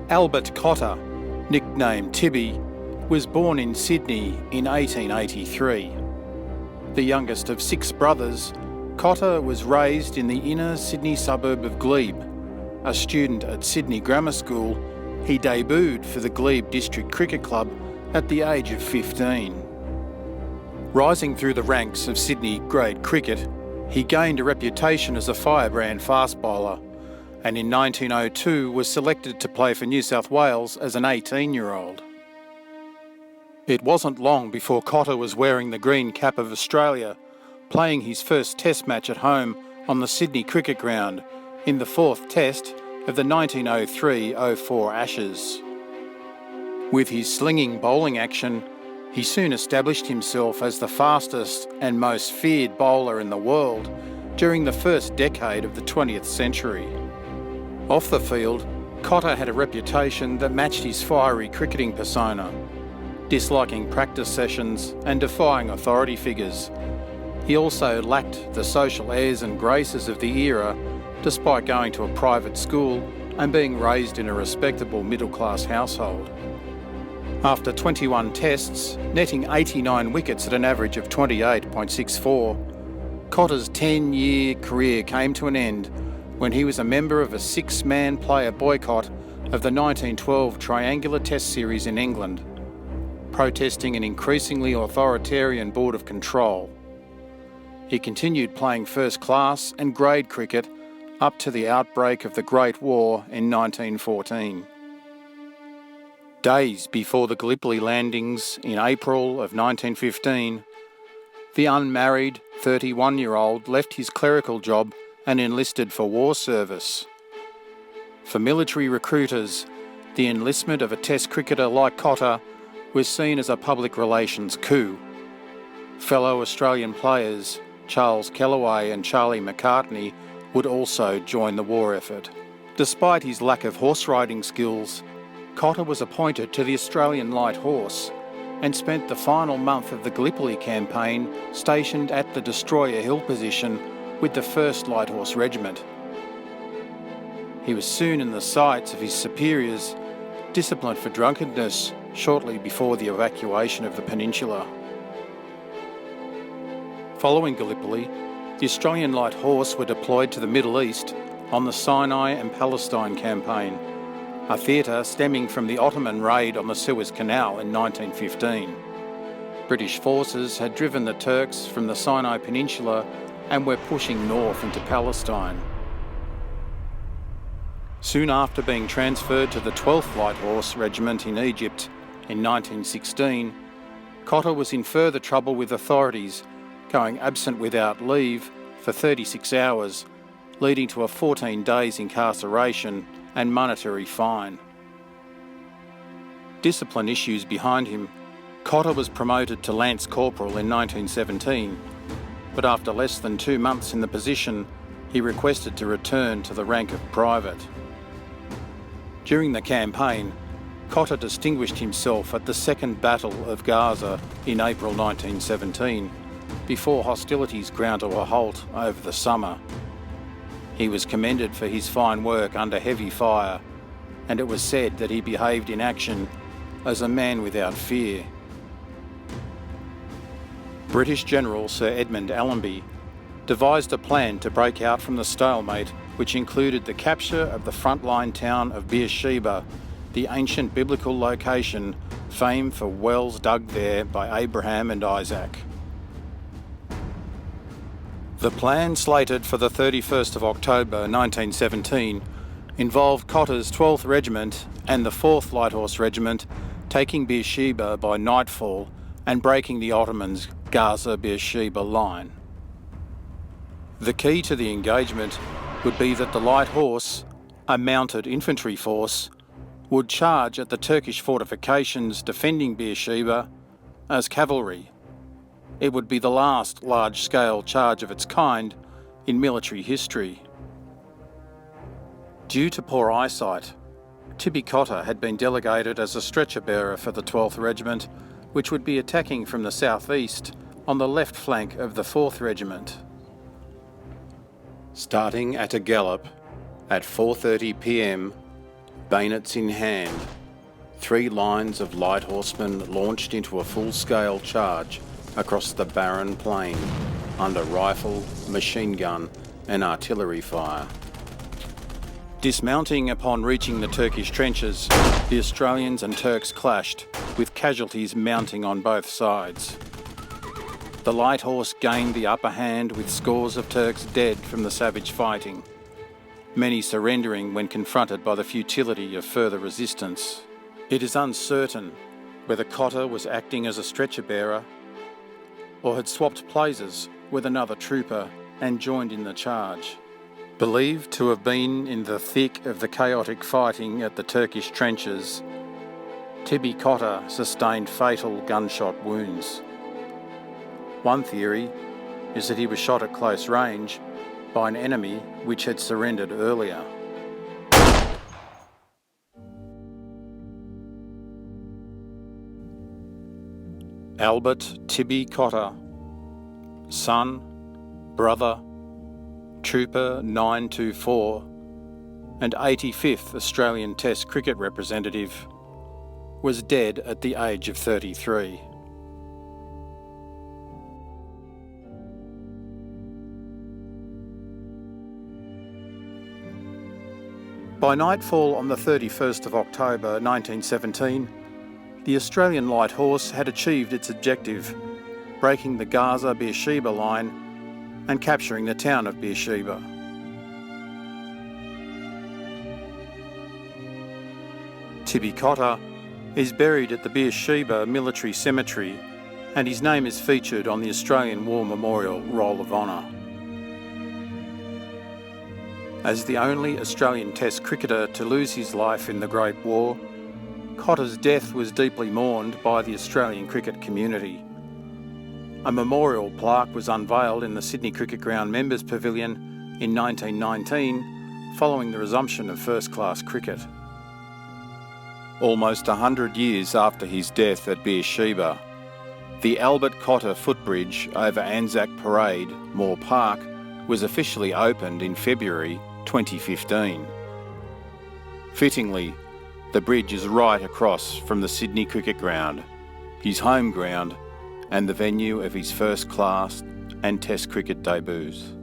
Albert Cotter, nicknamed Tibby, was born in Sydney in 1883. The youngest of 6 brothers, Cotter was raised in the inner Sydney suburb of Glebe. A student at Sydney Grammar School, he debuted for the Glebe District Cricket Club at the age of 15. Rising through the ranks of Sydney grade cricket, he gained a reputation as a firebrand fast bowler, and in 1902 was selected to play for New South Wales as an 18-year-old. It wasn't long before Cotter was wearing the green cap of Australia, playing his first Test match at home on the Sydney Cricket Ground in the 4th Test of the 1903-04 Ashes. With his slinging bowling action, he soon established himself as the fastest and most feared bowler in the world during the first decade of the 20th century. Off the field, Cotter had a reputation that matched his fiery cricketing persona, disliking practice sessions and defying authority figures. He also lacked the social airs and graces of the era, despite going to a private school and being raised in a respectable middle-class household. After 21 tests, netting 89 wickets at an average of 28.64, Cotter's 10-year career came to an end when he was a member of a 6-man player boycott of the 1912 Triangular Test Series in England, protesting an increasingly authoritarian Board of Control. He continued playing first-class and grade cricket up to the outbreak of the Great War in 1914. Days before the Gallipoli landings in April of 1915, the unmarried 31-year-old left his clerical job and enlisted for war service. For military recruiters, the enlistment of a Test cricketer like Cotter was seen as a public relations coup. Fellow Australian players Charles Kellaway and Charlie McCartney would also join the war effort. Despite his lack of horse riding skills, Cotter was appointed to the Australian Light Horse and spent the final month of the Gallipoli campaign stationed at the Destroyer Hill position with the 1st Light Horse Regiment. He was soon in the sights of his superiors, disciplined for drunkenness shortly before the evacuation of the peninsula. Following Gallipoli, the Australian Light Horse were deployed to the Middle East on the Sinai and Palestine campaign, a theatre stemming from the Ottoman raid on the Suez Canal in 1915. British forces had driven the Turks from the Sinai Peninsula and were pushing north into Palestine. Soon after being transferred to the 12th Light Horse Regiment in Egypt in 1916, Cotter was in further trouble with authorities, going absent without leave for 36 hours, leading to a 14 days incarceration and monetary fine. Discipline issues behind him, Cotter was promoted to Lance Corporal in 1917, but after less than 2 months in the position, he requested to return to the rank of private. During the campaign, Cotter distinguished himself at the Second Battle of Gaza in April 1917, before hostilities ground to a halt over the summer. He was commended for his fine work under heavy fire, and it was said that he behaved in action as a man without fear. British General Sir Edmund Allenby devised a plan to break out from the stalemate, which included the capture of the frontline town of Beersheba, the ancient biblical location famed for wells dug there by Abraham and Isaac. The plan, slated for the 31st of October 1917, involved Cotter's 12th Regiment and the 4th Light Horse Regiment taking Beersheba by nightfall and breaking the Ottomans' Gaza-Beersheba line. The key to the engagement would be that the Light Horse, a mounted infantry force, would charge at the Turkish fortifications defending Beersheba as cavalry. It would be the last large-scale charge of its kind in military history. Due to poor eyesight, Tibby Cotter had been delegated as a stretcher-bearer for the 12th Regiment, which would be attacking from the southeast on the left flank of the 4th Regiment. Starting at a gallop at 4:30 p.m, Bayonets in hand, 3 lines of light horsemen launched into a full-scale charge across the barren plain under rifle, machine gun and artillery fire. Dismounting upon reaching the Turkish trenches, the Australians and Turks clashed, with casualties mounting on both sides. The light horse gained the upper hand with scores of Turks dead from the savage fighting, many surrendering when confronted by the futility of further resistance. It is uncertain whether Cotter was acting as a stretcher bearer or had swapped places with another trooper and joined in the charge. Believed to have been in the thick of the chaotic fighting at the Turkish trenches, Tibby Cotter sustained fatal gunshot wounds. One theory is that he was shot at close range by an enemy which had surrendered earlier. Albert Tibby Cotter, son, brother, Trooper 924 and 85th Australian Test cricket representative, was dead at the age of 33. By nightfall on the 31st of October 1917, the Australian Light Horse had achieved its objective, breaking the Gaza-Beersheba line and capturing the town of Beersheba. Tibby Cotter is buried at the Beersheba Military Cemetery, and his name is featured on the Australian War Memorial Roll of Honour. As the only Australian Test cricketer to lose his life in the Great War, Cotter's death was deeply mourned by the Australian cricket community. A memorial plaque was unveiled in the Sydney Cricket Ground Members Pavilion in 1919, following the resumption of first-class cricket. Almost 100 years after his death at Beersheba, the Albert Cotter footbridge over Anzac Parade, Moore Park, was officially opened in February 2015. Fittingly, the bridge is right across from the Sydney Cricket Ground, his home ground and the venue of his first-class and Test cricket debuts.